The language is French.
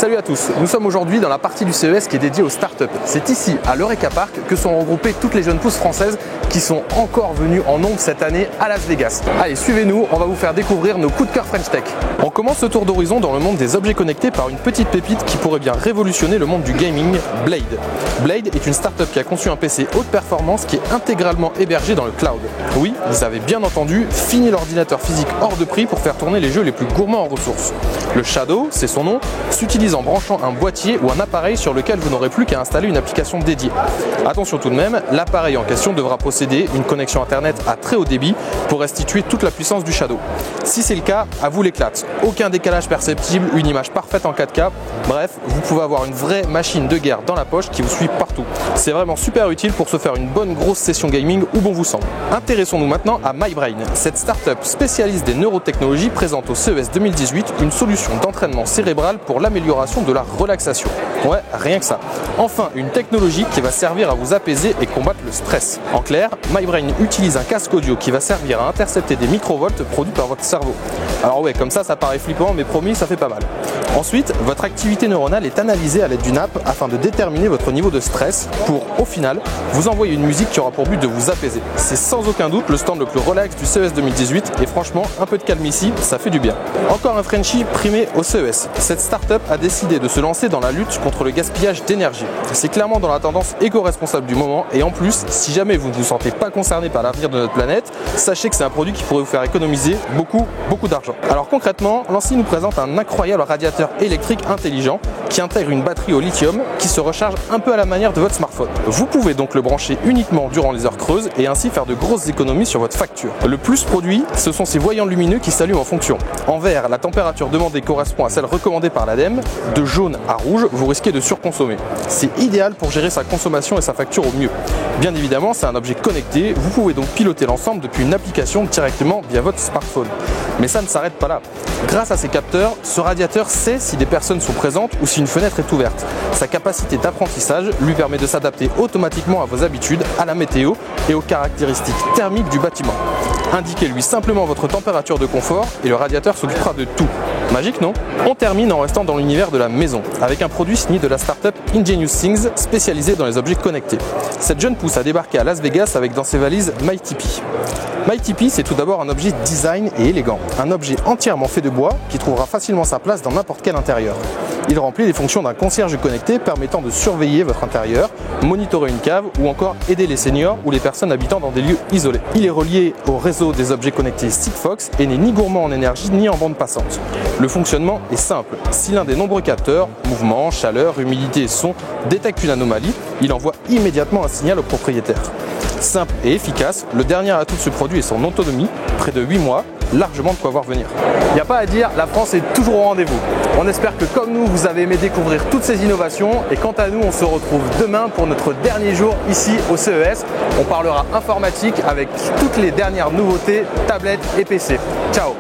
Salut à tous, nous sommes aujourd'hui dans la partie du CES qui est dédiée aux startups. C'est ici, à l'Eureka Park, que sont regroupées toutes les jeunes pousses françaises qui sont encore venues en nombre cette année à Las Vegas. Allez, suivez-nous, on va vous faire découvrir nos coups de cœur French Tech. On commence ce tour d'horizon dans le monde des objets connectés par une petite pépite qui pourrait bien révolutionner le monde du gaming, Blade. Blade est une startup qui a conçu un PC haute performance qui est intégralement hébergé dans le cloud. Oui, vous avez bien entendu, fini l'ordinateur physique hors de prix pour faire tourner les jeux les plus gourmands en ressources. Le Shadow, c'est son nom, s'utilise en branchant un boîtier ou un appareil sur lequel vous n'aurez plus qu'à installer une application dédiée. Attention tout de même, l'appareil en question devra posséder une connexion internet à très haut débit pour restituer toute la puissance du Shadow. Si c'est le cas, à vous l'éclate. Aucun décalage perceptible, une image parfaite en 4K, bref, vous pouvez avoir une vraie machine de guerre dans la poche qui vous suit partout. C'est vraiment super utile pour se faire une bonne grosse session gaming où bon vous semble. Intéressons-nous maintenant à MyBrain. Cette startup spécialiste des neurotechnologies présente au CES 2018 une solution d'entraînement cérébral pour l'amélioration de la relaxation. Ouais, rien que ça. Enfin, une technologie qui va servir à vous apaiser et combattre le stress. En clair, MyBrain utilise un casque audio qui va servir à intercepter des microvolts produits par votre cerveau. Alors ouais, comme ça paraît flippant, mais promis, ça fait pas mal. Ensuite, votre activité neuronale est analysée à l'aide d'une app afin de déterminer votre niveau de stress pour, au final, vous envoyer une musique qui aura pour but de vous apaiser. C'est sans aucun doute le stand le plus relax du CES 2018 et franchement, un peu de calme ici, ça fait du bien. Encore un Frenchie primé au CES. Cette startup a décidé de se lancer dans la lutte contre le gaspillage d'énergie. C'est clairement dans la tendance éco-responsable du moment et en plus, si jamais vous ne vous sentez pas concerné par l'avenir de notre planète, sachez que c'est un produit qui pourrait vous faire économiser beaucoup d'argent. Alors concrètement, Lancy nous présente un incroyable radiateur électrique intelligent qui intègre une batterie au lithium qui se recharge un peu à la manière de votre smartphone. Vous pouvez donc le brancher uniquement durant les heures creuses et ainsi faire de grosses économies sur votre facture. Le plus produit, ce sont ces voyants lumineux qui s'allument en fonction. En vert, la température demandée correspond à celle recommandée par l'ADEME. De jaune à rouge, vous risquez de surconsommer. C'est idéal pour gérer sa consommation et sa facture au mieux. Bien évidemment, c'est un objet connecté, vous pouvez donc piloter l'ensemble depuis une application directement via votre smartphone. Mais ça ne s'arrête pas là. Grâce à ces capteurs, ce radiateur sait si des personnes sont présentes ou si une fenêtre est ouverte. Sa capacité d'apprentissage lui permet de s'adapter automatiquement à vos habitudes, à la météo et aux caractéristiques thermiques du bâtiment. Indiquez-lui simplement votre température de confort et le radiateur s'occupera de tout. Magique, non? On termine en restant dans l'univers de la maison, avec un produit signé de la startup Ingenious Things, spécialisée dans les objets connectés. Cette jeune pousse a débarqué à Las Vegas avec dans ses valises MyTP. MyTP, c'est tout d'abord un objet design et élégant, un objet entièrement fait de bois qui trouvera facilement sa place dans n'importe quel intérieur. Il remplit les fonctions d'un concierge connecté permettant de surveiller votre intérieur, monitorer une cave ou encore aider les seniors ou les personnes habitant dans des lieux isolés. Il est relié au réseau des objets connectés Sigfox et n'est ni gourmand en énergie ni en bande passante. Le fonctionnement est simple. Si l'un des nombreux capteurs, mouvement, chaleur, humidité et son, détecte une anomalie, il envoie immédiatement un signal au propriétaire. Simple et efficace, le dernier atout de ce produit est son autonomie, près de 8 mois, largement de quoi voir venir. Il n'y a pas à dire, la France est toujours au rendez-vous. On espère que comme nous, vous avez aimé découvrir toutes ces innovations et quant à nous, on se retrouve demain pour notre dernier jour ici au CES. On parlera informatique avec toutes les dernières nouveautés, tablettes et PC. Ciao!